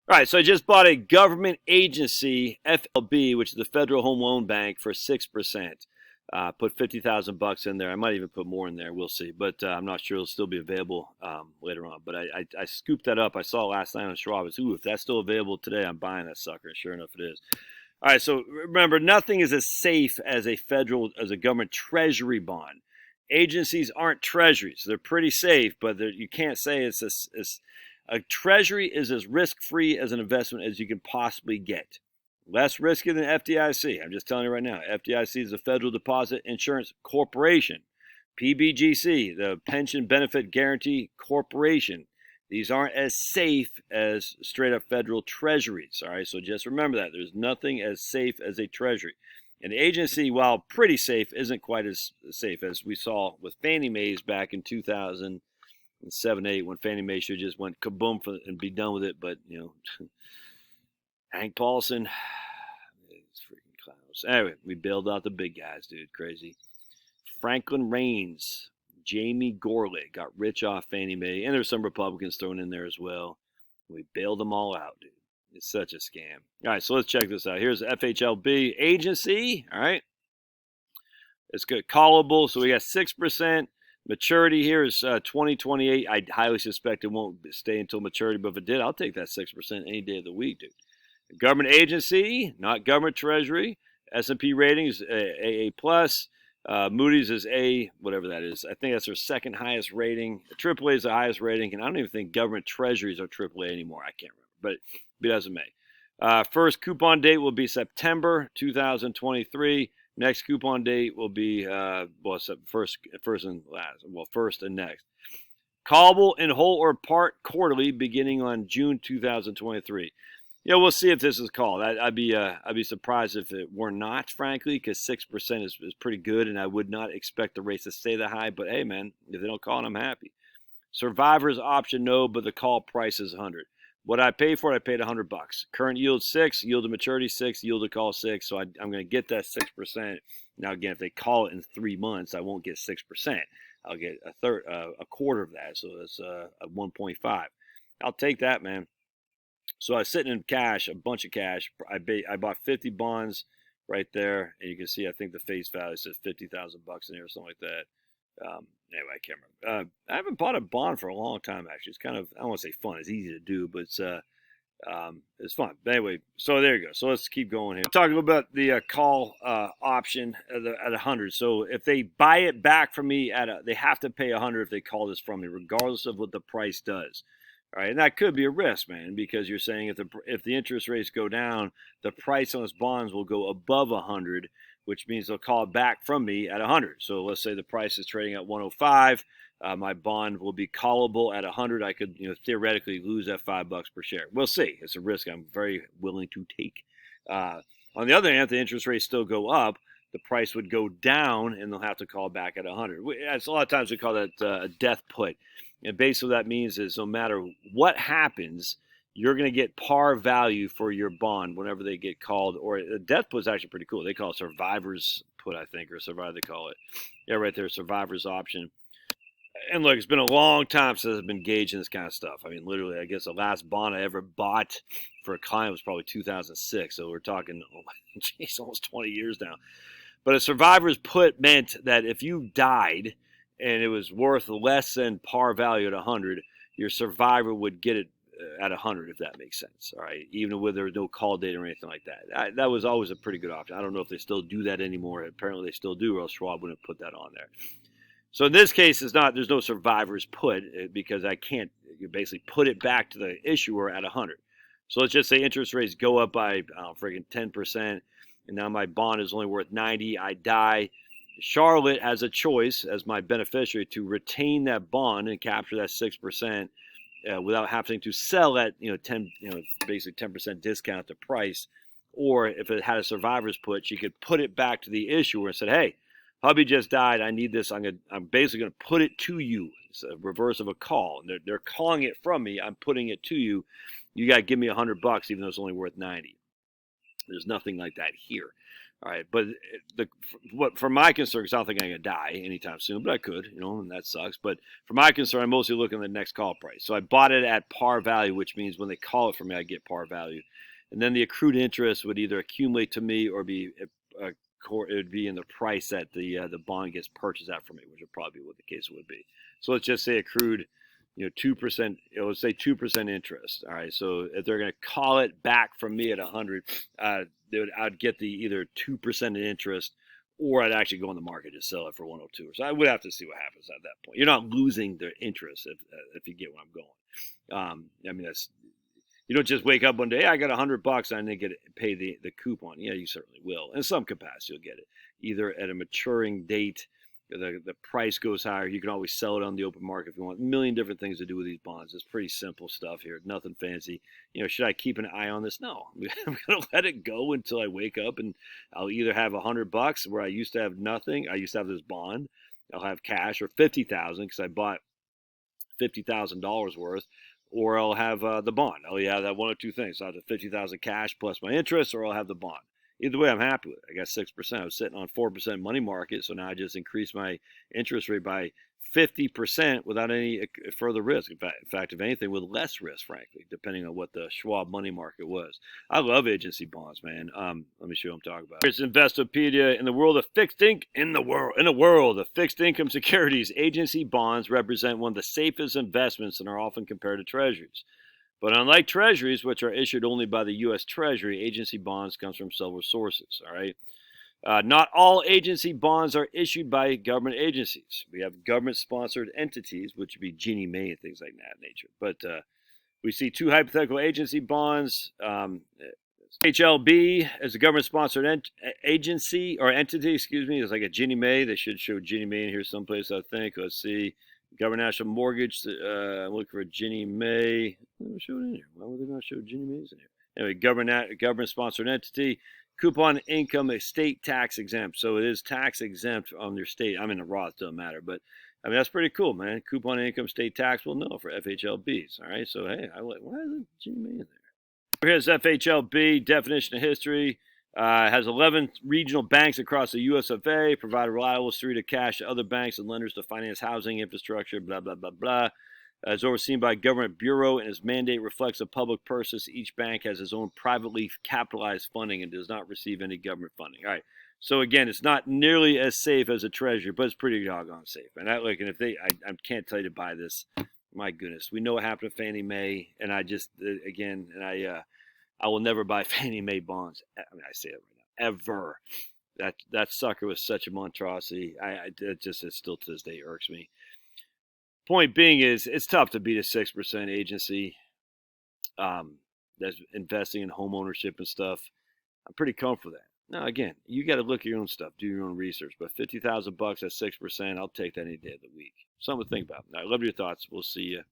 All right, so I just bought a government agency, FHLB, which is the Federal Home Loan Bank, for 6%. Put $50,000 in there. I might even put more in there. We'll see. But I'm not sure it'll still be available later on. But I scooped that up. I saw it last night on Schwab. Ooh, if that's still available today, I'm buying that sucker. Sure enough, it is. All right, so remember, nothing is as safe as a government treasury bond. Agencies aren't treasuries. They're pretty safe, but you can't say it's a treasury is as risk-free as an investment as you can possibly get. Less risky than FDIC. I'm just telling you right now. FDIC is the Federal Deposit Insurance Corporation. PBGC, the Pension Benefit Guarantee Corporation. These aren't as safe as straight-up federal treasuries. All right, so just remember that. There's nothing as safe as a treasury. An agency, while pretty safe, isn't quite as safe as we saw with Fannie Mae's back in 2007, 8, when Fannie Mae should just went kaboom and be done with it. But, you know, Hank Paulson, these freaking clowns. Anyway, we bailed out the big guys, dude. Crazy. Franklin Raines, Jamie Gorelick got rich off Fannie Mae, and there's some Republicans thrown in there as well. We bailed them all out, dude. It's such a scam. All right, so let's check this out. Here's the FHLB agency. All right. It's good. Callable. So we got 6%. Maturity here is 2028. I highly suspect it won't stay until maturity, but if it did, I'll take that 6% any day of the week, dude. Government agency, not government treasury. S&P ratings, AA+. Moody's is A, whatever that is. I think that's their second highest rating. AAA is the highest rating, and I don't even think government treasuries are AAA anymore. I can't remember, but be as it may. First coupon date will be September 2023. Next coupon date will be first and last. Well, first and next. Callable in whole or part quarterly beginning on June 2023. Yeah, we'll see if this is called. I'd be surprised if it were not, frankly, because 6% is pretty good, and I would not expect the rates to stay that high. But hey, man, if they don't call it, I'm happy. Survivor's option, no, but the call price is 100. What I paid for it, I paid $100. Current yield 6, yield to maturity 6, yield to call 6. So I'm going to get that 6%. Now again, if they call it in 3 months, I won't get 6%. I'll get a quarter of that. So that's a 1.5. I'll take that, man. So I was sitting in cash, a bunch of cash. I bought 50 bonds right there, and you can see I think the face value says $50,000 in there or something like that. Anyway, I can't remember. I haven't bought a bond for a long time, actually. It's kind of, I don't want to say fun. It's easy to do, but it's fun. But anyway, so there you go. So let's keep going here. Talking about the call option at 100. So if they buy it back from me they have to pay 100 if they call this from me, regardless of what the price does. All right, and that could be a risk, man, because you're saying if the interest rates go down, the price on those bonds will go above 100, which means they'll call it back from me at 100. So let's say the price is trading at 105, my bond will be callable at 100. I could, theoretically lose that $5 per share. We'll see. It's a risk I'm very willing to take. On the other hand, if the interest rates still go up, the price would go down, and they'll have to call back at 100. A lot of times we call that a death put. And basically what that means is no matter what happens, you're going to get par value for your bond whenever they get called. Or a death put is actually pretty cool. They call it survivor's put, I think, or survivor they call it. Yeah, right there, survivor's option. And look, it's been a long time since I've been engaged in this kind of stuff. I mean, literally, I guess the last bond I ever bought for a client was probably 2006. So we're talking, almost 20 years now. But a survivor's put meant that if you died and it was worth less than par value at 100, your survivor would get it at 100, if that makes sense. All right, even with there was no call date or anything like that. That was always a pretty good option. I don't know if they still do that anymore. Apparently they still do, or else Schwab wouldn't put that on there. So in this case, there's no survivor's put because I can't basically put it back to the issuer at 100. So let's just say interest rates go up by 10%, and now my bond is only worth 90. I die. Charlotte has a choice as my beneficiary to retain that bond and capture that 6% without having to sell at basically 10% discount to price. Or if it had a survivor's put, she could put it back to the issuer and said, "Hey, hubby just died. I need this. I'm basically going to put it to you." It's a reverse of a call. They're calling it from me. I'm putting it to you. You got to give me $100, even though it's only worth 90. There's nothing like that here. All right, but what for my concern, because I don't think I'm gonna die anytime soon, but I could, and that sucks. But for my concern, I'm mostly looking at the next call price. So I bought it at par value, which means when they call it for me, I get par value, and then the accrued interest would either accumulate to me or be it would be in the price that the bond gets purchased at for me, which would probably be what the case would be. So let's just say accrued, 2%. Let's say 2% interest. All right, so if they're going to call it back from me at 100, I'd get the either 2% in interest, or I'd actually go on the market to sell it for 102. So I would have to see what happens at that point. You're not losing the interest if you get where I'm going. I mean, you don't just wake up one day, hey, I got $100 and then pay the coupon. Yeah, you certainly will. In some capacity, you'll get it either at a maturing date. The price goes higher. You can always sell it on the open market if you want. A million different things to do with these bonds. It's pretty simple stuff here. Nothing fancy. Should I keep an eye on this? No. I'm going to let it go until I wake up, and I'll either have $100 where I used to have nothing. I used to have this bond. I'll have cash, or $50,000 because I bought $50,000 worth, or I'll have the bond. I'll have that one or two things. So I'll have the $50,000 cash plus my interest, or I'll have the bond. Either way, I'm happy with it. I got 6%. I was sitting on 4% money market, so now I just increased my interest rate by 50% without any further risk. In fact, if anything, with less risk, frankly, depending on what the Schwab money market was. I love agency bonds, man. Let me show you what I'm talking about. Here's Investopedia. In the world of fixed income securities, agency bonds represent one of the safest investments and are often compared to treasuries. But unlike treasuries, which are issued only by the U.S. Treasury, agency bonds comes from several sources, all right? Not all agency bonds are issued by government agencies. We have government-sponsored entities, which would be Ginnie Mae and things like that nature. But we see two hypothetical agency bonds. FHLB as a government-sponsored agency or entity, It's like a Ginnie Mae. They should show Ginnie Mae in here someplace, I think. Let's see. Government National Mortgage. I'm looking for a Ginnie Mae. Let me show it in here. Why would they not show Ginnie Mae's in here? Anyway, government-sponsored entity. Coupon income is state tax exempt. So it is tax exempt on your state. I'm in the Roth, doesn't matter. But, I mean, that's pretty cool, man. Coupon income, state taxable? No, for FHLBs. All right, so, hey, why is Ginnie Mae in there? Here's FHLB, definition of history. Has 11 regional banks across the U.S. of A. Provide a reliable stream of cash to other banks and lenders to finance housing infrastructure, blah, blah, blah, blah. Is overseen by a government bureau, and its mandate reflects a public purpose. Each bank has its own privately capitalized funding and does not receive any government funding. All right. So, again, it's not nearly as safe as a treasury, but it's pretty doggone safe. And I can't tell you to buy this. My goodness. We know what happened to Fannie Mae, and I will never buy Fannie Mae bonds. I mean, I say it right now, ever. That sucker was such a monstrosity. It still to this day irks me. Point being is, it's tough to beat a 6% agency that's investing in home ownership and stuff. I'm pretty comfortable with that. Now, again, you got to look at your own stuff, do your own research. But $50,000 at 6%, I'll take that any day of the week. Something to think about. I love your thoughts. We'll see you.